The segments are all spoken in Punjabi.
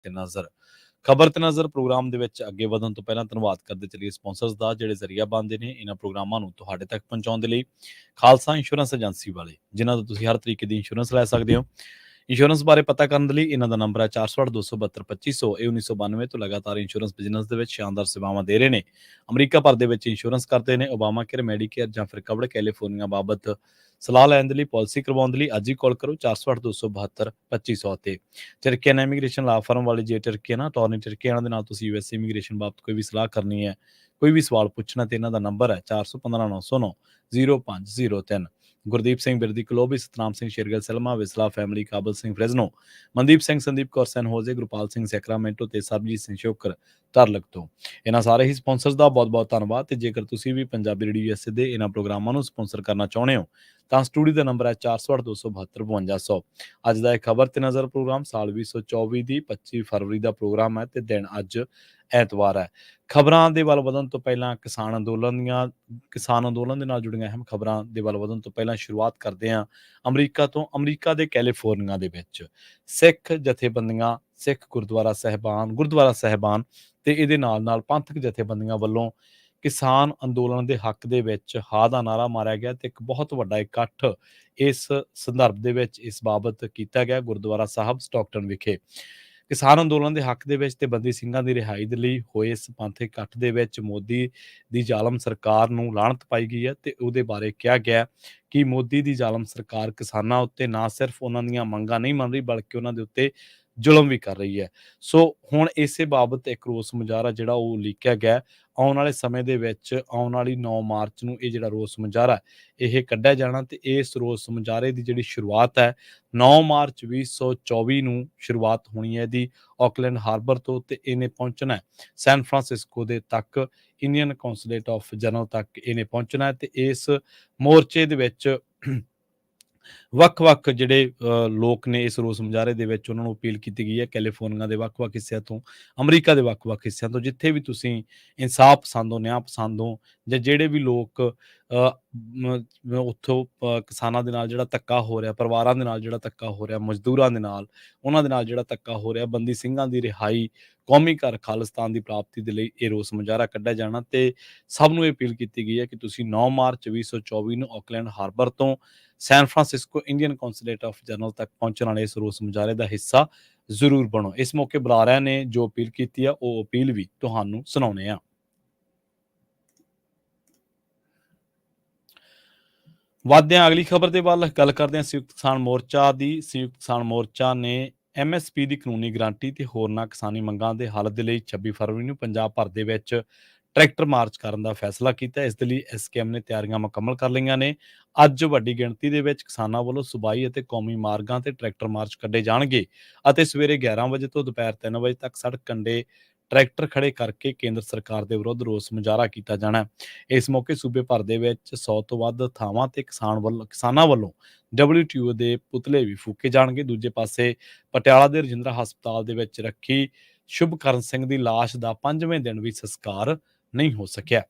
ਤੇ ਨਜ਼ਰ ਖਬਰ ਤੇ ਨਜ਼ਰ ਪ੍ਰੋਗਰਾਮ ਦੇ ਵਿੱਚ ਅੱਗੇ ਵਧਣ ਤੋਂ ਪਹਿਲਾਂ ਧੰਨਵਾਦ ਕਰਦੇ ਚੱਲੀਏ ਸਪਾਂਸਰਸ ਦਾ ਜਿਹੜੇ ਜ਼ਰੀਆ ਬਣਦੇ ਨੇ ਇਹਨਾਂ ਪ੍ਰੋਗਰਾਮਾਂ ਨੂੰ ਤੁਹਾਡੇ ਤੱਕ ਪਹੁੰਚਾਉਣ ਦੇ ਲਈ। ਖਾਲਸਾ ਇੰਸ਼ੋਰੈਂਸ ਏਜੰਸੀ ਵਾਲੇ ਜਿਨ੍ਹਾਂ ਤੋਂ ਤੁਸੀਂ ਹਰ ਤਰੀਕੇ ਦੀ ਇੰਸ਼ੋਰੈਂਸ ਲੈ ਸਕਦੇ ਹੋ। ਇੰਸ਼ੋਰੈਂਸ ਬਾਰੇ ਪਤਾ ਕਰਨ ਦੇ ਲਈ ਇਹਨਾਂ ਦਾ ਨੰਬਰ ਹੈ 468 272 2500। ਇਹ 1992 ਤੋਂ ਲਗਾਤਾਰ ਇੰਸ਼ੋਰੈਂਸ ਬਿਜ਼ਨਸ ਦੇ ਵਿੱਚ ਸ਼ਾਨਦਾਰ ਸੇਵਾਵਾਂ ਦੇ ਰਹੇ ਨੇ। ਅਮਰੀਕਾ ਭਰ ਦੇ ਵਿੱਚ ਇੰਸ਼ੋਰੈਂਸ ਕਰਦੇ ਨੇ। ਓਬਾਮਾ ਕੇਅਰ, ਮੈਡੀਕੇਅਰ ਜਾਂ ਫਿਰ ਕਵਰਡ ਕੈਲੀਫੋਰਨੀਆ ਬਾਬਤ ਸਲਾਹ ਲੈਣ ਦੇ ਲਈ, ਪਾਲਿਸੀ ਕਰਵਾਉਣ ਦੇ ਲਈ ਅੱਜ ਹੀ ਕਾਲ ਕਰੋ 468 272 2500 ਤੇ ਟਰਕੀਆਨ ਇਮੀਗ੍ਰੇਸ਼ਨ ਲਾ ਫਰਮ ਵਾਲੇ ਜੇ ਟਰਕੀ ਨਾ ਟੋਰਨੀ ਟਰਕੀਆਨਾਂ ਦੇ ਨਾਲ ਤੁਸੀਂ ਯੂਐਸ ਇਮੀਗ੍ਰੇਸ਼ਨ ਬਾਬਤ ਕੋਈ ਵੀ ਸਲਾਹ ਕਰਨੀ ਹੈ, ਕੋਈ ਵੀ ਸਵਾਲ ਪੁੱਛਣਾ ਤੇ ਇਹਨਾਂ ਦਾ ਨੰਬਰ ਹੈ 415 909 0503। ਗੁਰਦੀਪ ਸਿੰਘ ਬਿਰਦੀ ਕਲੋਬੀ, ਸਤਨਾਮ ਸਿੰਘ ਸ਼ੇਰਗਿੱਲ ਸਲਮਾ, ਵਿਸਲਾ ਫੈਮਿਲੀ, ਕਾਬਲ ਸਿੰਘ ਫ੍ਰੈਜ਼ਨੋ, ਮਨਦੀਪ ਸਿੰਘ, ਸੰਦੀਪ ਕੌਰ ਸੈਨ ਹੋਜ਼ੇ, ਗੁਰਪਾਲ ਸਿੰਘ ਸੈਕਰਾਮੈਂਟੋ ਤੇ ਸਰਬਜੀਤ ਸਿੰਘ ਸ਼ੋਕਰ ਧਰਲਕ ਤੋਂ। ਇਹਨਾਂ ਸਾਰੇ ਹੀ ਸਪਾਂਸਰਸ ਦਾ ਬਹੁਤ ਬਹੁਤ ਧੰਨਵਾਦ। ਤੇ ਜੇਕਰ ਤੁਸੀਂ ਵੀ ਪੰਜਾਬੀ ਰੇਡੀਓ ਯੂਐਸਏ ਦੇ ਇਹਨਾਂ ਪ੍ਰੋਗਰਾਮਾਂ ਨੂੰ ਸਪਾਂਸਰ ਕਰਨਾ ਚਾਹੁੰਦੇ ਹੋ ਤਾਂ ਸਟੂਡੀਓ ਦਾ ਨੰਬਰ ਹੈ 468 272 5200। ਅੱਜ ਦਾ ਇਹ ਖਬਰ ਤੇ ਨਜ਼ਰ ਪ੍ਰੋਗਰਾਮ ਸਾਲ 2024 ਦੀ 25 ਫਰਵਰੀ ਦਾ ਪ੍ਰੋਗਰਾਮ ਹੈ ਤੇ ਦਿਨ ਅੱਜ ਐਤਵਾਰ ਹੈ। ਖਬਰਾਂ ਦੇ ਵੱਲ ਵਧਣ ਤੋਂ ਪਹਿਲਾਂ ਕਿਸਾਨ ਅੰਦੋਲਨ ਦੇ ਨਾਲ ਜੁੜੀਆਂ ਅਹਿਮ ਖਬਰਾਂ ਦੇ ਵੱਲ ਵਧਣ ਤੋਂ ਪਹਿਲਾਂ ਸ਼ੁਰੂਆਤ ਕਰਦੇ ਹਾਂ ਅਮਰੀਕਾ ਤੋਂ। ਅਮਰੀਕਾ ਦੇ ਕੈਲੀਫੋਰਨੀਆ ਦੇ ਵਿੱਚ ਸਿੱਖ ਜਥੇਬੰਦੀਆਂ, ਸਿੱਖ ਗੁਰਦੁਆਰਾ ਸਾਹਿਬਾਨ ਤੇ ਇਹਦੇ ਨਾਲ ਪੰਥਕ ਜਥੇਬੰਦੀਆਂ ਵੱਲੋਂ ਕਿਸਾਨ ਅੰਦੋਲਨ ਦੇ ਹੱਕ ਦੇ ਵਿੱਚ ਹਾਂ ਦਾ ਨਾਰਾ ਮਾਰਿਆ ਗਿਆ ਤੇ ਇੱਕ ਬਹੁਤ ਵੱਡਾ ਇਕੱਠ ਇਸ ਸੰਦਰਭ ਦੇ ਵਿੱਚ ਇਸ ਬਾਬਤ ਕੀਤਾ ਗਿਆ ਗੁਰਦੁਆਰਾ ਸਾਹਿਬ ਸਟਾਕਟਨ ਵਿਖੇ। ਕਿਸਾਨ ਅੰਦੋਲਨ ਦੇ ਹੱਕ ਦੇ ਵਿੱਚ ਤੇ ਬੰਦੀ ਸਿੰਘਾਂ ਦੀ ਰਿਹਾਈ ਦੇ ਲਈ ਹੋਏ ਇਸ ਪੰਥਕ ਇਕੱਠ ਦੇ ਵਿੱਚ ਮੋਦੀ ਦੀ ਜ਼ਾਲਮ ਸਰਕਾਰ ਨੂੰ ਲਾਹਨਤ ਪਾਈ ਗਈ ਹੈ ਤੇ ਉਹਦੇ ਬਾਰੇ ਕਿਹਾ ਗਿਆ ਕਿ ਮੋਦੀ ਦੀ ਜ਼ਾਲਮ ਸਰਕਾਰ ਕਿਸਾਨਾਂ ਉੱਤੇ ਨਾ ਸਿਰਫ ਉਹਨਾਂ ਦੀਆਂ ਮੰਗਾਂ ਨਹੀਂ ਮੰਨ ਰਹੀ ਬਲਕਿ ਉਹਨਾਂ ਦੇ ਉੱਤੇ ਜ਼ੁਲਮ ਵੀ ਕਰ ਰਹੀ ਹੈ। ਸੋ ਹੁਣ ਇਸੇ ਬਾਬਤ ਇੱਕ ਰੋਸ ਮੁਜ਼ਾਹਰਾ ਜਿਹੜਾ ਉਹ ਉਲੀਕਿਆ ਗਿਆ। ਆਉਣ ਵਾਲੇ ਸਮੇਂ ਦੇ ਵਿੱਚ ਆਉਣ ਵਾਲੀ 9 ਮਾਰਚ ਨੂੰ ਇਹ ਜਿਹੜਾ ਰੋਸ ਮੁਜ਼ਾਹਰਾ ਇਹ ਕੱਢਿਆ ਜਾਣਾ ਤੇ ਇਸ ਰੋਸ ਮੁਜ਼ਾਹਰੇ ਦੀ ਜਿਹੜੀ ਸ਼ੁਰੂਆਤ ਹੈ 9 ਮਾਰਚ 2024 ਨੂੰ ਸ਼ੁਰੂਆਤ ਹੋਣੀ ਹੈ ਇਹਦੀ ਆਕਲੈਂਡ ਹਾਰਬਰ ਤੋਂ ਤੇ ਇਹਨੇ ਪਹੁੰਚਣਾ ਹੈ ਸੈਨ ਫਰਾਂਸਿਸਕੋ ਦੇ ਤੱਕ, ਇੰਡੀਅਨ ਕੌਂਸੂਲੇਟ ਆਫ ਜਨਰਲ ਤੱਕ ਇਹਨੇ ਪਹੁੰਚਣਾ ਹੈ ਤੇ ਇਸ ਮੋਰਚੇ ਦੇ ਵਿੱਚ ਵੱਖ-ਵੱਖ ਜਿਹੜੇ ਲੋਕ ਨੇ ਇਸ ਰੋਸ ਮੁਜ਼ਾਹਰੇ ਦੇ ਵਿੱਚ ਉਹਨਾਂ ਨੂੰ ਅਪੀਲ ਕੀਤੀ ਗਈ ਹੈ ਕੈਲੀਫੋਰਨੀਆ ਦੇ ਵੱਖ-ਵੱਖ ਹਿੱਸਿਆਂ ਤੋਂ, ਅਮਰੀਕਾ ਦੇ ਵੱਖ-ਵੱਖ ਹਿੱਸਿਆਂ ਤੋਂ, ਜਿੱਥੇ ਵੀ ਤੁਸੀਂ ਇਨਸਾਫ ਪਸੰਦ ਹੋ, ਨਿਆਂ ਪਸੰਦ ਹੋ ਜਾਂ ਜਿਹੜੇ ਵੀ ਲੋਕ ਉੱਥੋਂ ਕਿਸਾਨਾਂ ਦੇ ਨਾਲ ਜਿਹੜਾ ਧੱਕਾ ਹੋ ਰਿਹਾ, ਪਰਿਵਾਰਾਂ ਦੇ ਨਾਲ ਜਿਹੜਾ ਧੱਕਾ ਹੋ ਰਿਹਾ, ਮਜ਼ਦੂਰਾਂ ਦੇ ਨਾਲ ਉਹਨਾਂ ਦੇ ਨਾਲ ਜਿਹੜਾ ਧੱਕਾ ਹੋ ਰਿਹਾ, ਬੰਦੀ ਸਿੰਘਾਂ ਦੀ ਰਿਹਾਈ, ਕੌਮੀ ਘਰ ਖਾਲਿਸਤਾਨ ਦੀ ਪ੍ਰਾਪਤੀ ਦੇ ਲਈ ਇਹ ਰੋਸ ਮੁਜ਼ਾਹਰਾ ਕੱਢਿਆ ਜਾਣਾ ਤੇ ਸਭ ਨੂੰ ਇਹ ਅਪੀਲ ਕੀਤੀ ਗਈ ਹੈ ਕਿ ਤੁਸੀਂ 9 ਮਾਰਚ 2024 ਨੂੰ ਆਕਲੈਂਡ ਹਾਰਬਰ ਤੋਂ San Francisco Indian consulate of general ਤੱਕ ਪਹੁੰਚਣ ਵਾਲੇ ਇਸ ਰੋਸ ਮੁਜ਼ਾਹਰੇ ਦਾ ਹਿੱਸਾ ਜ਼ਰੂਰ ਬਣੋ। ਇਸ ਮੌਕੇ ਬੁਲਾਰਿਆਂ ਨੇ ਜੋ ਅਪੀਲ ਕੀਤੀ ਆ ਉਹ ਅਪੀਲ ਵੀ ਤੁਹਾਨੂੰ ਸੁਣਾਉਂਦੇ ਆ। ਵਧਦੇ ਹਾਂ ਅਗਲੀ ਖਬਰ ਦੇ ਵੱਲ, ਗੱਲ ਕਰਦੇ ਹਾਂ ਸੰਯੁਕਤ ਕਿਸਾਨ ਮੋਰਚਾ ਦੀ। ਸੰਯੁਕਤ ਕਿਸਾਨ ਮੋਰਚਾ ਨੇ MSP ਦੀ ਕਾਨੂੰਨੀ ਗਰੰਟੀ ਤੇ ਹੋਰਨਾਂ ਕਿਸਾਨੀ ਮੰਗਾਂ ਦੇ ਹੱਲ ਦੇ ਲਈ 26 ਫਰਵਰੀ ਨੂੰ ਪੰਜਾਬ ਭਰ ਦੇ ਵਿੱਚ ਟਰੈਕਟਰ ਮਾਰਚ ਕਰਨ ਦਾ ਫੈਸਲਾ ਕੀਤਾ। ਇਸ ਦੇ ਲਈ SKM ਨੇ ਤਿਆਰੀਆਂ ਮੁਕੰਮਲ ਕਰ ਲਈਆਂ ਨੇ। ਅੱਜ ਵੱਡੀ ਗਿਣਤੀ ਦੇ ਵਿੱਚ ਕਿਸਾਨਾਂ ਵੱਲੋਂ ਸੂਬਾਈ ਅਤੇ ਕੌਮੀ ਮਾਰਗਾਂ ਤੇ ਟਰੈਕਟਰ ਮਾਰਚ ਕੱਢੇ ਜਾਣਗੇ ਅਤੇ ਸਵੇਰੇ 11 ਵਜੇ ਤੋਂ ਦੁਪਹਿਰ 3 ਵਜੇ ਤੱਕ ਸੜਕ ਕੰਢੇ ਟਰੈਕਟਰ ਖੜੇ ਕਰਕੇ ਕੇਂਦਰ ਸਰਕਾਰ ਦੇ ਵਿਰੁੱਧ ਰੋਸ ਮੁਜ਼ਾਹਰਾ ਕੀਤਾ ਜਾਣਾ। ਇਸ ਮੌਕੇ ਸੂਬੇ ਭਰ ਦੇ ਵਿੱਚ 100 ਤੋਂ ਵੱਧ ਥਾਵਾਂ ਤੇ ਕਿਸਾਨਾਂ ਵੱਲੋਂ WTO ਦੇ ਪੁਤਲੇ ਵੀ ਫੂਕੇ ਜਾਣਗੇ। ਦੂਜੇ ਪਾਸੇ ਪਟਿਆਲਾ ਦੇ ਰਜਿੰਦਰਾ ਹਸਪਤਾਲ ਦੇ ਵਿੱਚ ਰੱਖੀ ਸ਼ੁਭਕਰਨ ਸਿੰਘ ਦੀ ਲਾਸ਼ ਦਾ 5ਵੇਂ ਦਿਨ ਵੀ ਸੰਸਕਾਰ ਨਹੀਂ ਹੋ ਸਕਿਆ।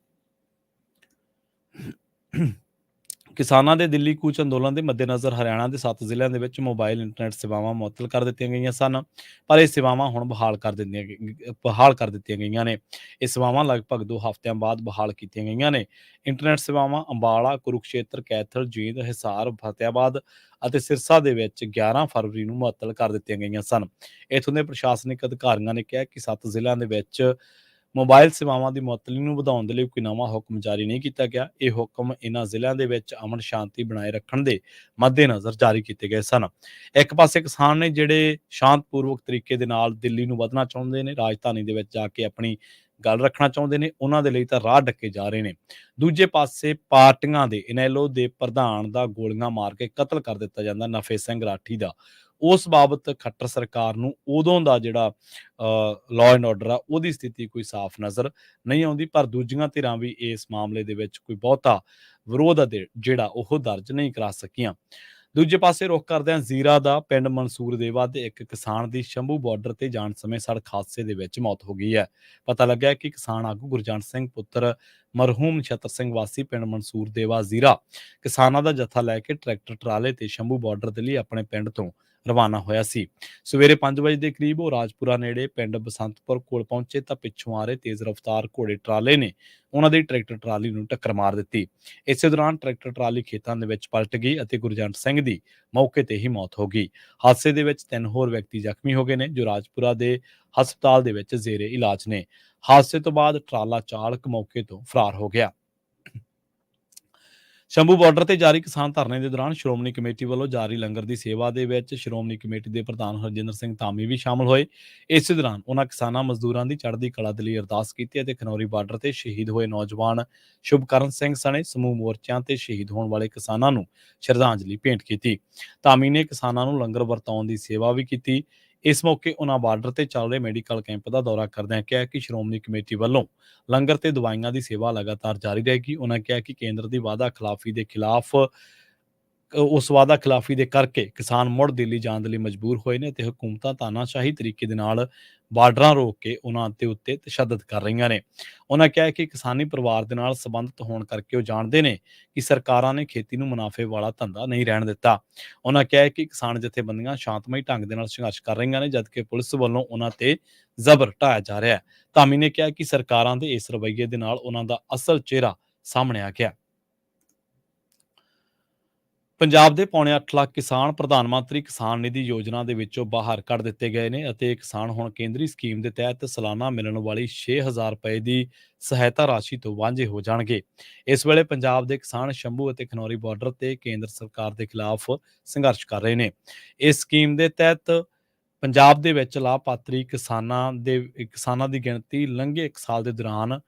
ਕਿਸਾਨਾਂ ਦੇ ਦਿੱਲੀ ਕੂਚ ਅੰਦੋਲਨ ਦੇ ਮੱਦੇਨਜ਼ਰ ਹਰਿਆਣਾ ਦੇ 7 ਜ਼ਿਲ੍ਹਿਆਂ ਦੇ ਵਿੱਚ ਮੋਬਾਈਲ ਇੰਟਰਨੈਟ ਸੇਵਾਵਾਂ ਮੁਅੱਤਲ ਕਰ ਦਿੱਤੀਆਂ ਗਈਆਂ ਸਨ, ਪਰ ਇਹ ਸੇਵਾਵਾਂ ਹੁਣ ਬਹਾਲ ਕਰ ਦਿੱਤੀਆਂ ਗਈਆਂ ਨੇ। ਇਹ ਸੇਵਾਵਾਂ ਲਗਭਗ 2 ਹਫ਼ਤਿਆਂ ਬਾਅਦ ਬਹਾਲ ਕੀਤੀਆਂ ਗਈਆਂ ਨੇ। ਇੰਟਰਨੈਟ ਸੇਵਾਵਾਂ ਅੰਬਾਲਾ, ਕੁਰੂਕਸ਼ੇਤਰ, ਕੈਥਲ, ਜੀਂਦ, ਹਿਸਾਰ, ਫਤਿਆਬਾਦ ਅਤੇ ਸਿਰਸਾ ਦੇ ਵਿੱਚ 11 ਫਰਵਰੀ ਨੂੰ ਮੁਅੱਤਲ ਕਰ ਦਿੱਤੀਆਂ ਗਈਆਂ ਸਨ। ਇੱਥੋਂ ਦੇ ਪ੍ਰਸ਼ਾਸਨਿਕ ਅਧਿਕਾਰੀਆਂ ਨੇ ਕਿਹਾ ਕਿ 7 ਜ਼ਿਲ੍ਹਿਆਂ ਦੇ ਵਿੱਚ ਮੋਬਾਈਲ ਸੇਵਾਵਾਂ ਦੀ ਮੁਅੱਤਲੀ ਨੂੰ ਵਧਾਉਣ ਦੇ ਲਈ ਕੋਈ ਨਵਾਂ ਹੁਕਮ ਜਾਰੀ ਨਹੀਂ ਕੀਤਾ ਗਿਆ। ਇਹ ਹੁਕਮ ਇਹਨਾਂ ਜ਼ਿਲ੍ਹਿਆਂ ਦੇ ਵਿੱਚ ਅਮਨ ਸ਼ਾਂਤੀ ਬਣਾਏ ਰੱਖਣ ਦੇ ਮੱਦੇਨਜ਼ਰ ਜਾਰੀ ਕੀਤੇ ਗਏ ਸਨ। ਇੱਕ ਪਾਸੇ ਕਿਸਾਨ ਨੇ ਜਿਹੜੇ ਸ਼ਾਂਤਪੂਰਵਕ ਤਰੀਕੇ ਦੇ ਨਾਲ ਦਿੱਲੀ ਨੂੰ ਵਧਣਾ ਚਾਹੁੰਦੇ ਨੇ, ਰਾਜਧਾਨੀ ਦੇ ਵਿੱਚ ਜਾ ਕੇ ਆਪਣੀ ਗੱਲ ਰੱਖਣਾ ਚਾਹੁੰਦੇ ਨੇ, ਉਹਨਾਂ ਦੇ ਲਈ ਤਾਂ ਰਾਹ ਡੱਕੇ ਜਾ ਰਹੇ ਨੇ। ਦੂਜੇ ਪਾਸੇ ਪਾਰਟੀਆਂ ਦੇ ਇਨੈਲੋ ਦੇ ਪ੍ਰਧਾਨ ਦਾ ਗੋਲੀਆਂ ਮਾਰ ਕੇ ਕਤਲ ਕਰ ਦਿੱਤਾ ਜਾਂਦਾ, ਨਫੇ ਸਿੰਘ ਰਾਠੀ ਦਾ। ਉਸ ਬਾਬਤ ਖੱਟਰ ਸਰਕਾਰ ਨੂੰ ਉਦੋਂ ਦਾ ਜਿਹੜਾ ਲਾਅ ਐਂਡ ਆਰਡਰ ਆ ਉਹਦੀ ਸਥਿਤੀ ਕੋਈ ਸਾਫ਼ ਨਜ਼ਰ ਨਹੀਂ ਆਉਂਦੀ, ਪਰ ਦੂਜੀਆਂ ਧਿਰਾਂ ਵੀ ਇਸ ਮਾਮਲੇ ਦੇ ਵਿੱਚ ਕੋਈ ਬਹੁਤਾ ਵਿਰੋਧ ਜਿਹੜਾ ਉਹ ਦਰਜ ਨਹੀਂ ਕਰਾ ਸਕੀਆਂ। ਦੂਜੇ ਪਾਸੇ ਰੁਖ ਕਰਦੇ ਹਾਂ ਜ਼ੀਰਾ ਦਾ। ਪਿੰਡ ਮਨਸੂਰ ਦੇਵਾ ਦੇ ਇੱਕ ਕਿਸਾਨ ਦੀ ਸ਼ੰਭੂ ਬਾਰਡਰ ਤੇ ਜਾਣ ਸਮੇਂ ਸੜਕ ਹਾਦਸੇ ਦੇ ਵਿੱਚ ਮੌਤ ਹੋ ਗਈ ਹੈ। ਪਤਾ ਲੱਗਿਆ ਕਿ ਕਿਸਾਨ ਆਗੂ ਗੁਰਜੰਟ ਸਿੰਘ ਪੁੱਤਰ ਮਰਹੂਮ ਨਛੱਤਰ ਸਿੰਘ ਵਾਸੀ ਪਿੰਡ ਮਨਸੂਰ ਦੇਵਾ ਜ਼ੀਰਾ ਕਿਸਾਨਾਂ ਦਾ ਜੱਥਾ ਲੈ ਕੇ ਟਰੈਕਟਰ ਟਰਾਲੇ ਤੇ ਸ਼ੰਭੂ ਬਾਰਡਰ ਦੇ ਲਈ ਆਪਣੇ ਪਿੰਡ ਤੋਂ ਰਵਾਨਾ ਹੋਇਆ ਸੀ। ਸਵੇਰੇ 5 ਵਜੇ ਦੇ ਕਰੀਬ ਉਹ ਰਾਜਪੁਰਾ ਨੇੜੇ ਪਿੰਡ ਬਸੰਤਪੁਰ ਕੋਲ ਪਹੁੰਚੇ ਤਾਂ ਪਿੱਛੋਂ ਆ ਰਹੇ ਤੇਜ਼ ਰਫ਼ਤਾਰ ਘੋੜੇ ਟਰਾਲੇ ਨੇ ਉਹਨਾਂ ਦੀ ਟਰੈਕਟਰ ਟਰਾਲੀ ਨੂੰ ਟੱਕਰ ਮਾਰ ਦਿੱਤੀ। ਇਸੇ ਦੌਰਾਨ ਟਰੈਕਟਰ ਟਰਾਲੀ ਖੇਤਾਂ ਦੇ ਵਿੱਚ ਪਲਟ ਗਈ ਅਤੇ ਗੁਰਜੰਟ ਸਿੰਘ ਦੀ ਮੌਕੇ ਤੇ ਹੀ ਮੌਤ ਹੋ ਗਈ। ਹਾਦਸੇ ਦੇ ਵਿੱਚ 3 ਹੋਰ ਵਿਅਕਤੀ ਜ਼ਖਮੀ ਹੋ ਗਏ ਨੇ ਜੋ ਰਾਜਪੁਰਾ ਦੇ ਹਸਪਤਾਲ ਦੇ ਵਿੱਚ ਜ਼ੇਰੇ ਇਲਾਜ ਨੇ। ਹਾਦਸੇ ਤੋਂ ਬਾਅਦ ਟਰਾਲਾ ਚਾਲਕ ਮੌਕੇ ਤੋਂ ਫਰਾਰ ਹੋ ਗਿਆ। ਸ਼ੰਭੂ ਬਾਰਡਰ ਤੇ ਜਾਰੀ ਕਿਸਾਨ ਧਰਨੇ ਦੇ ਦੌਰਾਨ ਸ਼੍ਰੋਮਣੀ ਕਮੇਟੀ ਵੱਲੋਂ ਜਾਰੀ ਲੰਗਰ ਦੀ ਸੇਵਾ ਦੇ ਵਿੱਚ ਸ਼੍ਰੋਮਣੀ ਕਮੇਟੀ ਦੇ ਪ੍ਰਧਾਨ ਹਰਜਿੰਦਰ ਸਿੰਘ ਧਾਮੀ ਵੀ ਸ਼ਾਮਲ ਹੋਏ। ਇਸੇ ਦੌਰਾਨ ਉਹਨਾਂ ਕਿਸਾਨਾਂ ਮਜ਼ਦੂਰਾਂ ਦੀ ਚੜ੍ਹਦੀ ਕਲਾ ਦੇ ਲਈ ਅਰਦਾਸ ਕੀਤੀ ਅਤੇ ਖਨੌਰੀ ਬਾਰਡਰ ਤੇ ਸ਼ਹੀਦ ਹੋਏ ਨੌਜਵਾਨ ਸ਼ੁਭਕਰਨ ਸਿੰਘ ਸਣੇ ਸਮੂਹ ਮੋਰਚਿਆਂ ਤੇ ਸ਼ਹੀਦ ਹੋਣ ਵਾਲੇ ਕਿਸਾਨਾਂ ਨੂੰ ਸ਼ਰਧਾਂਜਲੀ ਭੇਂਟ ਕੀਤੀ। ਧਾਮੀ ਨੇ ਕਿਸਾਨਾਂ ਨੂੰ ਲੰਗਰ ਵਰਤਾਉਣ ਦੀ ਸੇਵਾ ਵੀ ਕੀਤੀ। ਇਸ ਮੌਕੇ ਉਹਨਾਂ ਬਾਰਡਰ ਤੇ ਚੱਲ ਰਹੇ ਮੈਡੀਕਲ ਕੈਂਪ ਦਾ ਦੌਰਾ ਕਰਦਿਆਂ ਕਿਹਾ ਕਿ ਸ਼੍ਰੋਮਣੀ ਕਮੇਟੀ ਵੱਲੋਂ ਲੰਗਰ ਤੇ ਦਵਾਈਆਂ ਦੀ ਸੇਵਾ ਲਗਾਤਾਰ ਜਾਰੀ ਰਹੇਗੀ। ਉਹਨਾਂ ਕਿਹਾ ਕਿ ਕੇਂਦਰ ਦੀ ਵਾਅਦਾ ਖਿਲਾਫੀ ਦੇ ਖਿਲਾਫ ਉਸ ਵਾਅਦਾ ਖਿਲਾਫੀ ਦੇ ਕਰਕੇ ਕਿਸਾਨ ਮੁੜ ਦਿੱਲੀ ਜਾਣ ਦੇ ਲਈ ਮਜਬੂਰ ਹੋਏ ਨੇ ਤੇ ਹਕੂਮਤਾਂ ਤਾਨਾਸ਼ਾਹੀ ਤਰੀਕੇ ਦੇ ਨਾਲ ਬਾਰਡਰਾਂ ਰੋਕ ਕੇ ਉਹਨਾਂ ਦੇ ਉੱਤੇ ਤਸ਼ੱਦਦ ਕਰ ਰਹੀਆਂ ਨੇ। ਉਹਨਾਂ ਕਿਹਾ ਕਿ ਕਿਸਾਨੀ ਪਰਿਵਾਰ ਦੇ ਨਾਲ ਸੰਬੰਧਿਤ ਹੋਣ ਕਰਕੇ ਉਹ ਜਾਣਦੇ ਨੇ ਕਿ ਸਰਕਾਰਾਂ ਨੇ ਖੇਤੀ ਨੂੰ ਮੁਨਾਫੇ ਵਾਲਾ ਧੰਦਾ ਨਹੀਂ ਰਹਿਣ ਦਿੱਤਾ। ਉਹਨਾਂ ਕਿਹਾ ਕਿ ਕਿਸਾਨ ਜਥੇਬੰਦੀਆਂ ਸ਼ਾਂਤਮਈ ਢੰਗ ਦੇ ਨਾਲ ਸੰਘਰਸ਼ ਕਰ ਰਹੀਆਂ ਨੇ ਜਦਕਿ ਪੁਲਿਸ ਵੱਲੋਂ ਉਹਨਾਂ ਤੇ ਜ਼ਬਰ ਢਾਇਆ ਜਾ ਰਿਹਾ ਹੈ। ਧਾਮੀ ਨੇ ਕਿਹਾ ਕਿ ਸਰਕਾਰਾਂ ਦੇ ਇਸ ਰਵੱਈਏ ਦੇ ਨਾਲ ਉਹਨਾਂ ਦਾ ਅਸਲ ਚਿਹਰਾ ਸਾਹਮਣੇ ਆ ਗਿਆ। ਪੰਜਾਬ ਦੇ ਪੌਣੇ 8 ਲੱਖ ਕਿਸਾਨ ਪ੍ਰਧਾਨ ਮੰਤਰੀ ਕਿਸਾਨ ਨਿਧੀ ਯੋਜਨਾ ਦੇ ਵਿੱਚੋਂ ਬਾਹਰ ਕੱਢ ਦਿੱਤੇ ਗਏ ਨੇ ਅਤੇ ਕਿਸਾਨ ਹੁਣ ਕੇਂਦਰੀ ਸਕੀਮ ਦੇ ਤਹਿਤ ਸਾਲਾਨਾ ਮਿਲਣ ਵਾਲੀ 6000 ਰੁਪਏ ਦੀ ਸਹਾਇਤਾ ਰਾਸ਼ੀ ਤੋਂ ਵਾਂਝੇ ਹੋ ਜਾਣਗੇ। ਇਸ ਵੇਲੇ ਪੰਜਾਬ ਦੇ ਕਿਸਾਨ ਸ਼ੰਭੂ ਅਤੇ ਖਨੌਰੀ ਬਾਰਡਰ ਤੇ ਕੇਂਦਰ ਸਰਕਾਰ ਦੇ ਖਿਲਾਫ ਸੰਘਰਸ਼ ਕਰ ਰਹੇ ਨੇ। ਇਸ ਸਕੀਮ ਦੇ ਤਹਿਤ ਪੰਜਾਬ ਦੇ ਵਿੱਚ ਲਾਭਪਾਤਰੀ ਕਿਸਾਨਾਂ ਦੀ ਗਿਣਤੀ ਲੰਘੇ 1 ਸਾਲ ਦੇ ਦੌਰਾਨ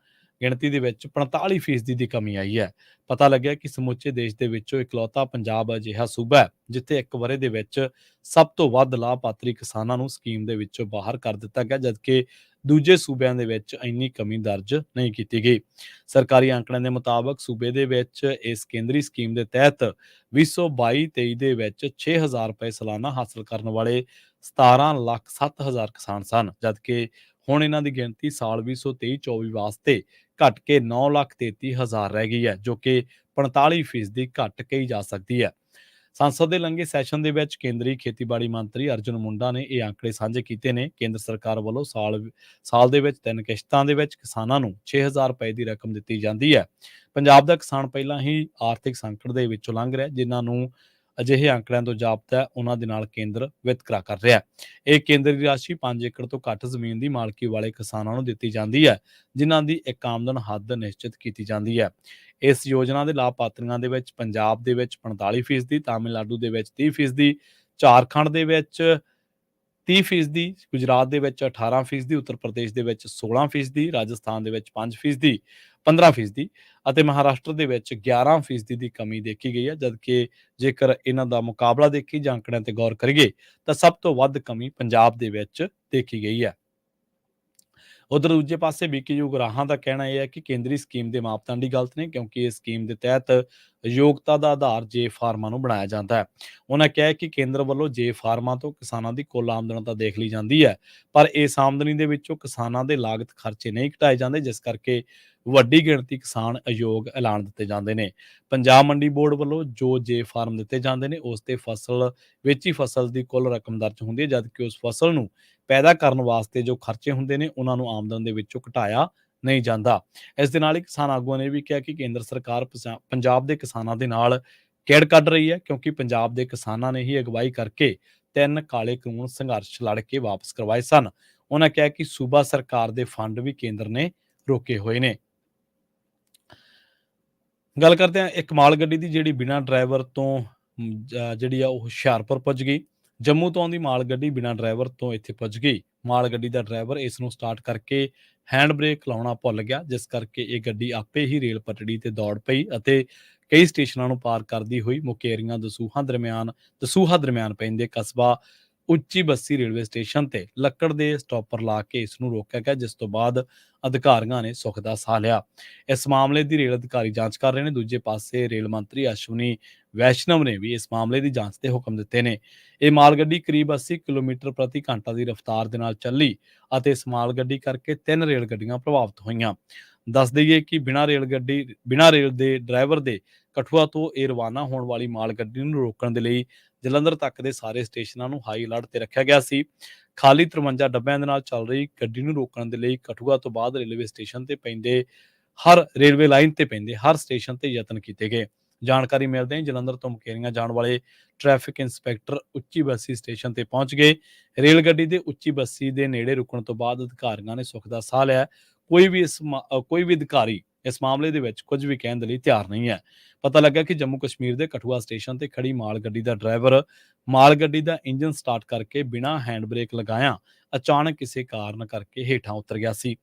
ਗਿਣਤੀ ਦੇ ਵਿੱਚ 45% ਦੀ ਕਮੀ ਆਈ ਹੈ। ਪਤਾ ਲੱਗਿਆ ਕਿ ਸਮੁੱਚੇ ਦੇਸ਼ ਦੇ ਵਿੱਚੋਂ ਇਕਲੌਤਾ ਪੰਜਾਬ ਅਜਿਹਾ ਸੂਬਾ ਹੈ ਜਿੱਥੇ ਇੱਕ ਵਰ੍ਹੇ ਦੇ ਵਿੱਚ ਸਭ ਤੋਂ ਵੱਧ ਲਾਭਪਾਤਰੀ ਕਿਸਾਨਾਂ ਨੂੰ ਸਕੀਮ ਦੇ ਵਿੱਚੋਂ ਬਾਹਰ ਕਰ ਦਿੱਤਾ ਗਿਆ ਜਦਕਿ ਦੂਜੇ ਸੂਬਿਆਂ ਦੇ ਵਿੱਚ ਇੰਨੀ ਕਮੀ ਦਰਜ ਨਹੀਂ ਕੀਤੀ ਗਈ। ਸਰਕਾਰੀ ਅੰਕੜਿਆਂ ਦੇ ਮੁਤਾਬਕ ਸੂਬੇ ਦੇ ਵਿੱਚ ਇਸ ਕੇਂਦਰੀ ਸਕੀਮ ਦੇ ਤਹਿਤ 2022-23 ਦੇ ਵਿੱਚ 6000 ਰੁਪਏ ਸਾਲਾਨਾ ਹਾਸਲ ਕਰਨ ਵਾਲੇ 17,07,000 ਕਿਸਾਨ ਸਨ ਜਦਕਿ ਹੁਣ ਇਹਨਾਂ ਦੀ ਗਿਣਤੀ ਸਾਲ 2023-24 ਵਾਸਤੇ ਘਟ ਕੇ 9,33,000 ਰਹਿ ਗਈ ਹੈ ਜੋ ਕਿ 45% ਘੱਟ ਕਹੀ ਜਾ ਸਕਦੀ ਹੈ। ਸੰਸਦ ਦੇ ਲੰਘੇ ਸੈਸ਼ਨ ਦੇ ਵਿੱਚ ਕੇਂਦਰੀ ਖੇਤੀਬਾੜੀ ਮੰਤਰੀ ਅਰਜੁਨ ਮੁੰਡਾ ਨੇ ਇਹ ਆંકੜੇ ਸਾਂਝੇ ਕੀਤੇ ਨੇ। ਕੇਂਦਰ ਸਰਕਾਰ ਵੱਲੋਂ ਸਾਲ ਦੇ ਵਿੱਚ 3 ਕਿਸ਼ਤਾਂ ਦੇ ਵਿੱਚ ਕਿਸਾਨਾਂ ਨੂੰ 6000 ਰੁਪਏ ਦੀ ਰਕਮ ਦਿੱਤੀ ਜਾਂਦੀ ਹੈ। ਪੰਜਾਬ ਦਾ ਕਿਸਾਨ ਪਹਿਲਾਂ ਹੀ ਆਰਥਿਕ ਸੰਕਟ ਦੇ ਵਿੱਚੋਂ ਲੰਘ ਰਿਹਾ ਜਿਨ੍ਹਾਂ ਨੂੰ ਅਜਿਹੇ ਅੰਕੜਿਆਂ ਤੋਂ ਜਾਪਦਾ ਹੈ ਉਹਨਾਂ ਦੇ ਨਾਲ ਕੇਂਦਰ ਵਿਤਕਰਾ ਕਰ ਰਿਹਾ ਹੈ। ਇਹ ਕੇਂਦਰ ਦੀ ਰਾਸ਼ੀ 5 ਏਕੜ ਤੋਂ ਘੱਟ ਜ਼ਮੀਨ ਦੀ ਮਾਲਕੀ ਵਾਲੇ ਕਿਸਾਨਾਂ ਨੂੰ ਦਿੱਤੀ ਜਾਂਦੀ ਹੈ ਜਿਨ੍ਹਾਂ ਦੀ ਇੱਕ ਆਮਦਨ ਹੱਦ ਨਿਸ਼ਚਿਤ ਕੀਤੀ ਜਾਂਦੀ ਹੈ। ਇਸ ਯੋਜਨਾ ਦੇ ਲਾਭਪਾਤਰੀਆਂ ਦੇ ਵਿੱਚ ਪੰਜਾਬ ਦੇ ਵਿੱਚ 45%, ਤਾਮਿਲਨਾਡੂ ਦੇ ਵਿੱਚ 30%, ਝਾਰਖੰਡ ਦੇ ਵਿੱਚ 30%, ਗੁਜਰਾਤ ਦੇ ਵਿੱਚ 18%, ਉੱਤਰ ਪ੍ਰਦੇਸ਼ ਦੇ ਵਿੱਚ 16%, ਰਾਜਸਥਾਨ ਦੇ ਵਿੱਚ 5%, 15% ਅਤੇ ਮਹਾਰਾਸ਼ਟਰ ਦੇ ਵਿੱਚ 11% ਦੀ ਕਮੀ ਦੇਖੀ ਗਈ ਹੈ ਜਦਕਿ ਜੇਕਰ ਇਹਨਾਂ ਦਾ ਮੁਕਾਬਲਾ ਦੇਖੀ ਜਾਂ ਅੰਕੜਿਆਂ ਤੇ ਗੌਰ ਕਰੀਏ ਤਾਂ ਸਭ ਤੋਂ ਵੱਧ ਕਮੀ ਪੰਜਾਬ ਦੇ ਵਿੱਚ ਦੇਖੀ ਗਈ ਹੈ। ਉਧਰ ਦੂਜੇ ਪਾਸੇ ਬੀਕੇਯੂ ਗਰਾਹਾਂ ਦਾ ਕਹਿਣਾ ਇਹ ਹੈ ਕਿ ਕੇਂਦਰੀ ਸਕੀਮ ਦੇ ਮਾਪਦੰਡ ਹੀ ਗਲਤ ਨੇ ਕਿਉਂਕਿ ਇਸ ਸਕੀਮ ਦੇ ਤਹਿਤ ਯੋਗਤਾ ਦਾ ਆਧਾਰ ਜੇ ਫਾਰਮਾਂ ਨੂੰ ਬਣਾਇਆ ਜਾਂਦਾ ਹੈ। ਉਹਨਾਂ ਕਿਹਾ ਕਿ ਕੇਂਦਰ ਵੱਲੋਂ ਜੇ ਫਾਰਮਾਂ ਤੋਂ ਕਿਸਾਨਾਂ ਦੀ ਕੁੱਲ ਆਮਦਨ ਤਾਂ ਦੇਖ ਲਈ ਜਾਂਦੀ ਹੈ ਪਰ ਇਸ ਆਮਦਨੀ ਦੇ ਵਿੱਚੋਂ ਕਿਸਾਨਾਂ ਦੇ ਲਾਗਤ ਖਰਚੇ ਨਹੀਂ ਘਟਾਏ ਜਾਂਦੇ ਜਿਸ ਕਰਕੇ ਵੱਡੀ ਗਿਣਤੀ ਕਿਸਾਨ ਅਯੋਗ ਐਲਾਨ ਦਿੱਤੇ ਜਾਂਦੇ ਨੇ। ਪੰਜਾਬ ਮੰਡੀ ਬੋਰਡ ਵੱਲੋਂ ਜੋ ਜੇ ਫਾਰਮ ਦਿੱਤੇ ਜਾਂਦੇ ਨੇ ਉਸ ਤੇ ਫਸਲ ਦੀ ਕੁੱਲ ਰਕਮ ਦਰਜ ਹੁੰਦੀ ਹੈ ਜਦਕਿ ਉਸ ਫਸਲ ਨੂੰ ਪੈਦਾ ਕਰਨ ਵਾਸਤੇ ਜੋ ਖਰਚੇ ਹੁੰਦੇ ਨੇ ਉਹਨਾਂ ਨੂੰ ਆਮਦਨ ਦੇ ਵਿੱਚੋਂ ਘਟਾਇਆ ਨਹੀਂ ਜਾਂਦਾ। ਇਸ ਦੇ ਨਾਲ ਹੀ ਕਿਸਾਨ ਆਗੂਆਂ ਨੇ ਵੀ ਕਿਹਾ ਕਿ ਕੇਂਦਰ ਸਰਕਾਰ ਪੰਜਾਬ ਦੇ ਕਿਸਾਨਾਂ ਦੇ ਨਾਲ ਕਿਹੜ ਕੱਢ ਰਹੀ ਹੈ ਕਿਉਂਕਿ ਪੰਜਾਬ ਦੇ ਕਿਸਾਨਾਂ ਨੇ ਹੀ ਅਗਵਾਈ ਕਰਕੇ 3 ਕਾਲੇ ਕਾਨੂੰਨ ਸੰਘਰਸ਼ ਲੜ ਕੇ ਵਾਪਸ ਕਰਵਾਏ ਸਨ। ਉਹਨਾਂ ਕਿਹਾ ਕਿ ਸੂਬਾ ਸਰਕਾਰ ਦੇ ਫੰਡ ਵੀ ਕੇਂਦਰ ਨੇ ਰੋਕੇ ਹੋਏ ਨੇ। ਗੱਲ ਕਰਦੇ ਹਾਂ ਇੱਕ ਮਾਲ ਗੱਡੀ ਦੀ ਜਿਹੜੀ ਬਿਨਾਂ ਡਰਾਈਵਰ ਤੋਂ ਜਿਹੜੀ ਆ ਉਹ ਹੁਸ਼ਿਆਰਪੁਰ ਪੁੱਜ ਗਈ। ਜੰਮੂ ਤੋਂ ਆਉਂਦੀ ਮਾਲ ਗੱਡੀ ਬਿਨਾਂ ਡਰਾਈਵਰ ਤੋਂ ਇੱਥੇ ਪੁੱਜ ਗਈ। ਮਾਲ ਗੱਡੀ ਦਾ ਡਰਾਈਵਰ ਇਸ ਨੂੰ ਸਟਾਰਟ ਕਰਕੇ ਹੈਂਡ ਬ੍ਰੇਕ ਲਾਉਣਾ ਭੁੱਲ ਗਿਆ ਜਿਸ ਕਰਕੇ ਇਹ ਗੱਡੀ ਆਪੇ ਹੀ ਰੇਲ ਪਟੜੀ ਤੇ ਦੌੜ ਪਈ ਅਤੇ ਕਈ ਸਟੇਸ਼ਨਾਂ ਨੂੰ ਪਾਰ ਕਰਦੀ ਹੋਈ ਮੁਕੇਰੀਆਂ ਦਸੂਹਾ ਦਰਮਿਆਨ ਪੈਂਦੇ ਕਸਬਾ ਉੱਚੀ ਬੱਸੀ ਰੇਲਵੇ ਸਟੇਸ਼ਨ ਤੇ ਲੱਕੜ ਦੇ ਸਟਾਪਰ ਲਾ ਕੇ ਇਸ ਨੂੰ ਰੋਕਿਆ ਗਿਆ ਜਿਸ ਤੋਂ ਬਾਅਦ ਅਧਿਕਾਰੀਆਂ ਨੇ ਸੁੱਖ ਦਾ ਸਾਹ ਲਿਆ। ਇਸ ਮਾਮਲੇ ਦੀ ਰੇਲ ਅਧਿਕਾਰੀ ਜਾਂਚ ਕਰ ਰਹੇ ਨੇ। ਦੂਜੇ ਪਾਸੇ ਰੇਲ ਮੰਤਰੀ ਅਸ਼ਵਨੀ ਵੈਸ਼ਨਵ ਨੇ ਵੀ ਇਸ ਮਾਮਲੇ ਦੀ ਜਾਂਚ ਦੇ ਹੁਕਮ ਦਿੱਤੇ ਨੇ। ਇਹ ਮਾਲ ਗੱਡੀ ਕਰੀਬ 80 ਕਿਲੋਮੀਟਰ ਪ੍ਰਤੀ ਘੰਟਾ ਦੀ ਰਫ਼ਤਾਰ ਦੇ ਨਾਲ ਚੱਲੀ ਅਤੇ ਇਸ ਮਾਲ ਗੱਡੀ ਕਰਕੇ 3 ਰੇਲ ਗੱਡੀਆਂ ਪ੍ਰਭਾਵਿਤ ਹੋਈਆਂ। ਦੱਸ ਦਈਏ ਕਿ ਬਿਨਾਂ ਰੇਲ ਦੇ ਡਰਾਈਵਰ ਦੇ ਕਠੂਆ ਤੋਂ ਇਹ ਰਵਾਨਾ ਹੋਣ ਵਾਲੀ ਮਾਲ ਗੱਡੀ ਨੂੰ ਰੋਕਣ ਦੇ ਲਈ ਜਲੰਧਰ ਤੱਕ ਦੇ ਸਾਰੇ ਸਟੇਸ਼ਨਾਂ ਨੂੰ ਹਾਈ ਅਲਰਟ ਤੇ ਰੱਖਿਆ ਗਿਆ ਸੀ। ਖਾਲੀ 53 ਡੱਬਿਆਂ ਦੇ ਨਾਲ ਚੱਲ ਰਹੀ ਗੱਡੀ ਨੂੰ ਰੋਕਣ ਦੇ ਲਈ ਕਠੂਆ ਤੋਂ ਬਾਅਦ ਰੇਲਵੇ ਸਟੇਸ਼ਨ ਤੇ ਪੈਂਦੇ ਰੇਲਵੇ ਲਾਈਨ ਤੇ ਪੈਂਦੇ ਹਰ ਸਟੇਸ਼ਨ ਤੇ ਯਤਨ ਕੀਤੇ ਗਏ। ਜਾਣਕਾਰੀ ਮਿਲਦੇ ਹੀ ਜਲੰਧਰ ਤੋਂ ਮੁਕੇਰੀਆਂ ਜਾਣ ਵਾਲੇ ਟ੍ਰੈਫਿਕ ਇੰਸਪੈਕਟਰ ਉੱਚੀ ਬੱਸੀ ਸਟੇਸ਼ਨ ਤੇ ਪਹੁੰਚ ਗਏ। ਰੇਲ ਗੱਡੀ ਦੇ ਉੱਚੀ ਬੱਸੀ ਦੇ ਨੇੜੇ ਰੁਕਣ ਤੋਂ ਬਾਅਦ ਅਧਿਕਾਰੀਆਂ ਨੇ ਸੁੱਖ ਦਾ ਸਾਹ ਲਿਆ। ਕੋਈ ਵੀ ਅਧਿਕਾਰੀ ਇਸ ਮਾਮਲੇ ਦੇ ਵਿੱਚ ਕੁਝ ਵੀ ਕਹਿਣ ਦੇ ਲਈ ਤਿਆਰ ਨਹੀਂ ਹੈ। ਪਤਾ ਲੱਗਾ ਕਿ ਜੰਮੂ ਕਸ਼ਮੀਰ ਦੇ ਕਠੂਆ ਸਟੇਸ਼ਨ ਤੇ ਖੜੀ ਮਾਲ ਗੱਡੀ ਦਾ ਡਰਾਈਵਰ ਮਾਲ ਗੱਡੀ ਦਾ ਇੰਜਨ ਸਟਾਰਟ ਕਰਕੇ ਬਿਨਾਂ ਹੈਂਡ ਬ੍ਰੇਕ ਲਗਾਇਆ ਅਚਾਨਕ ਕਿਸੇ ਕਾਰਨ ਕਰਕੇ ਹੇਠਾਂ ਉਤਰ ਗਿਆ ਸੀ।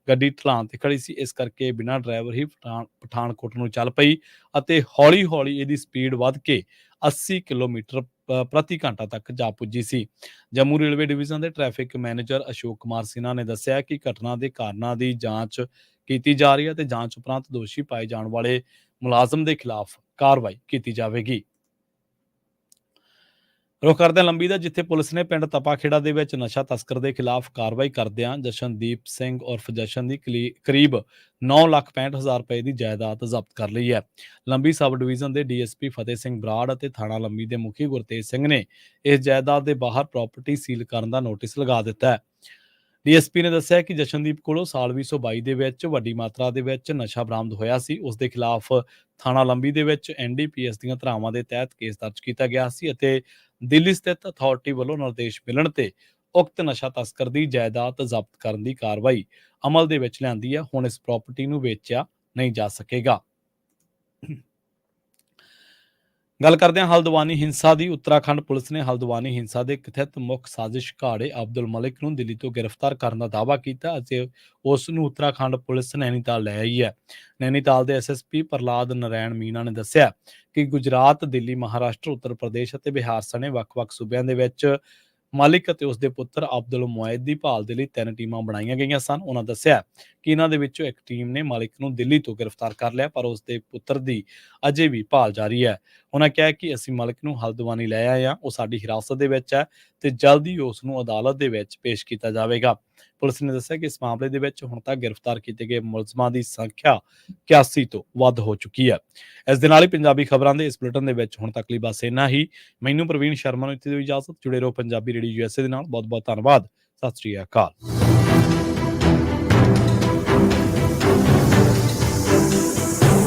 ਗੱਡੀ ਢਲਾਨ ਤੇ ਖੜੀ ਸੀ, ਇਸ ਕਰਕੇ ਬਿਨਾਂ ਡਰਾਈਵਰ ਹੀ ਪਠਾਨਕੋਟ ਨੂੰ ਚੱਲ ਪਈ ਅਤੇ ਹੌਲੀ-ਹੌਲੀ ਇਹਦੀ ਸਪੀਡ ਵੱਧ ਕੇ 80 ਕਿਲੋਮੀਟਰ ਪ੍ਰਤੀ ਘੰਟਾ ਤੱਕ ਜਾ ਪੁੱਜੀ ਸੀ। ਜੰਮੂ ਰੇਲਵੇ ਡਿਵੀਜ਼ਨ ਦੇ ਟ੍ਰੈਫਿਕ ਮੈਨੇਜਰ ਅਸ਼ੋਕ ਕੁਮਾਰ ਸਿਨਹਾ ਨੇ ਦੱਸਿਆ ਕਿ ਘਟਨਾ ਦੇ ਕਾਰਨਾਂ ਦੀ ਜਾਂਚ ਕੀਤੀ ਜਾ ਰਹੀ ਹੈ ਤੇ ਜਾਂਚ ਉਪਰੰਤ ਦੋਸ਼ੀ ਪਾਏ ਜਾਣ ਵਾਲੇ ਮੁਲਾਜ਼ਮ ਦੇ ਖਿਲਾਫ ਕਾਰਵਾਈ ਕੀਤੀ ਜਾਵੇਗੀ। ਰੁੱਖ ਕਰਦੇ ਹਾਂ ਲੰਬੀ ਦਾ, ਜਿੱਥੇ ਪੁਲਿਸ ਨੇ ਪਿੰਡ ਤਪਾਖੇੜਾ ਦੇ ਵਿੱਚ ਨਸ਼ਾ ਤਸਕਰ ਦੇ ਖਿਲਾਫ ਕਾਰਵਾਈ ਕਰਦਿਆਂ ਜਸ਼ਨਦੀਪ ਸਿੰਘ ਉਰਫ ਜਸ਼ਨ ਦੀ ਕਰੀਬ 9,65,000 ਰੁਪਏ ਦੀ ਜਾਇਦਾਦ ਜ਼ਬਤ ਕਰ ਲਈ ਹੈ। ਲੰਬੀ ਸਬ ਡਿਵੀਜ਼ਨ ਦੇ ਡੀਐਸਪੀ ਫਤਿਹ ਸਿੰਘ ਬਰਾੜ ਅਤੇ ਥਾਣਾ ਲੰਬੀ ਦੇ ਮੁਖੀ ਗੁਰਤੇਜ ਸਿੰਘ ਨੇ ਇਸ ਜਾਇਦਾਦ ਦੇ ਬਾਹਰ ਪ੍ਰਾਪਰਟੀ ਸੀਲ ਕਰਨ ਦਾ ਨੋਟਿਸ ਲਗਾ ਦਿੱਤਾ ਹੈ। ਡੀਐਸਪੀ ਨੇ ਦੱਸਿਆ ਕਿ ਜਸ਼ਨਦੀਪ ਕੋਲੋਂ ਸਾਲ 2022 ਦੇ ਵਿੱਚ ਵੱਡੀ ਮਾਤਰਾ ਦੇ ਵਿੱਚ ਨਸ਼ਾ ਬਰਾਮਦ ਹੋਇਆ ਸੀ। ਉਸ ਦੇ ਖਿਲਾਫ ਥਾਣਾ ਲੰਬੀ ਦੇ ਵਿੱਚ ਐਨਡੀਪੀਐਸ ਦੀਆਂ ਧਾਰਾਵਾਂ ਦੇ ਤਹਿਤ ਕੇਸ ਦਰਜ ਕੀਤਾ ਗਿਆ ਸੀ ਅਤੇ ਦਿੱਲੀ ਸਥਿਤ ਅਥਾਰਟੀ ਵੱਲੋਂ ਨਿਰਦੇਸ਼ ਮਿਲਣ ਤੇ ਉਕਤ ਨਸ਼ਾ ਤਸਕਰ ਦੀ ਜਾਇਦਾਦ ਜ਼ਬਤ ਕਰਨ ਦੀ ਕਾਰਵਾਈ ਅਮਲ ਦੇ ਵਿੱਚ ਲਿਆਂਦੀ ਹੈ। ਹੁਣ ਇਸ ਪ੍ਰਾਪਰਟੀ ਨੂੰ ਵੇਚਿਆ ਨਹੀਂ ਜਾ ਸਕੇਗਾ। ਗੱਲ ਕਰਦੇ ਹਾਂ ਹਲਦਵਾਨੀ ਹਿੰਸਾ ਦੀ। ਉੱਤਰਾਖੰਡ ਪੁਲਿਸ ਨੇ ਹਲਦਵਾਨੀ ਹਿੰਸਾ ਦੇ ਕਥਿਤ ਮੁੱਖ ਸਾਜ਼ਿਸ਼ ਘਾੜੇ ਅਬਦੁਲ ਮਲਿਕ ਨੂੰ ਦਿੱਲੀ ਤੋਂ ਗ੍ਰਿਫਤਾਰ ਕਰਨ ਦਾ ਦਾਅਵਾ ਕੀਤਾ ਅਤੇ ਉਸ ਨੂੰ ਉੱਤਰਾਖੰਡ ਪੁਲਿਸ ਨੈਨੀਤਾਲ ਲੈ ਆਈ ਹੈ। ਨੈਨੀਤਾਲ ਦੇ ਐਸਐਸਪੀ ਪ੍ਰਹਲਾਦ ਨਰਾਇਣ ਮੀਨਾ ਨੇ ਦੱਸਿਆ ਕਿ ਗੁਜਰਾਤ, ਦਿੱਲੀ, ਮਹਾਰਾਸ਼ਟਰ, ਉੱਤਰ ਪ੍ਰਦੇਸ਼ ਅਤੇ ਬਿਹਾਰ ਸਣੇ ਵੱਖ-ਵੱਖ ਸੂਬਿਆਂ ਦੇ ਵਿੱਚ ਮਾਲਿਕ ਅਤੇ ਉਸਦੇ ਪੁੱਤਰ ਅਬਦੁਲ ਮੁਆਇਦ ਦੀ ਭਾਲ ਦੇ ਲਈ 3 ਟੀਮਾਂ ਬਣਾਈਆਂ ਗਈਆਂ ਸਨ। ਉਹਨਾਂ ਦੱਸਿਆ ਕਿ ਇਹਨਾਂ ਦੇ ਵਿੱਚੋਂ ਇੱਕ ਟੀਮ ਨੇ ਮਾਲਿਕ ਨੂੰ ਦਿੱਲੀ ਤੋਂ ਗ੍ਰਿਫਤਾਰ ਕਰ ਲਿਆ, ਪਰ ਉਸਦੇ ਪੁੱਤਰ ਦੀ ਅਜੇ ਵੀ ਭਾਲ ਜਾਰੀ ਹੈ। ਉਹਨਾਂ ਕਿਹਾ ਕਿ ਅਸੀਂ ਮਾਲਿਕ ਨੂੰ ਹਲਦਵਾਨੀ ਲੈ ਆਏ ਹਾਂ, ਉਹ ਸਾਡੀ ਹਿਰਾਸਤ ਦੇ ਵਿੱਚ ਹੈ ਤੇ ਜਲਦੀ ਉਸ ਨੂੰ ਅਦਾਲਤ ਦੇ ਵਿੱਚ ਪੇਸ਼ ਕੀਤਾ ਜਾਵੇਗਾ। ਪੁਲਿਸ ਨੇ ਦੱਸਿਆ ਕਿ ਇਸ ਮਾਮਲੇ ਦੇ ਵਿੱਚ ਹੁਣ ਤੱਕ ਗ੍ਰਿਫਤਾਰ ਕੀਤੇ ਗਏ ਮੁਲਜ਼ਮਾਂ ਦੀ ਸੰਖਿਆ 81 ਤੋਂ ਵੱਧ ਹੋ ਚੁੱਕੀ ਹੈ। ਇਸ ਦੇ ਨਾਲ ਹੀ ਪੰਜਾਬੀ ਖਬਰਾਂ ਦੇ ਇਸ ਬੁਲੇਟਿਨ ਦੇ ਵਿੱਚ ਹੁਣ ਤੱਕ ਲਈ ਬਸ ਇੰਨਾ ਹੀ। ਮੈਨੂੰ ਪ੍ਰਵੀਨ ਸ਼ਰਮਾ ਨੂੰ ਇੱਥੇ ਦੀ ਇਜਾਜ਼ਤ। ਜੁੜੇ ਰਹੋ ਪੰਜਾਬੀ ਰੇਡੀਓ USA ਦੇ ਨਾਲ। ਬਹੁਤ ਬਹੁਤ ਧੰਨਵਾਦ। ਸਤਿ ਸ੍ਰੀ ਅਕਾਲ।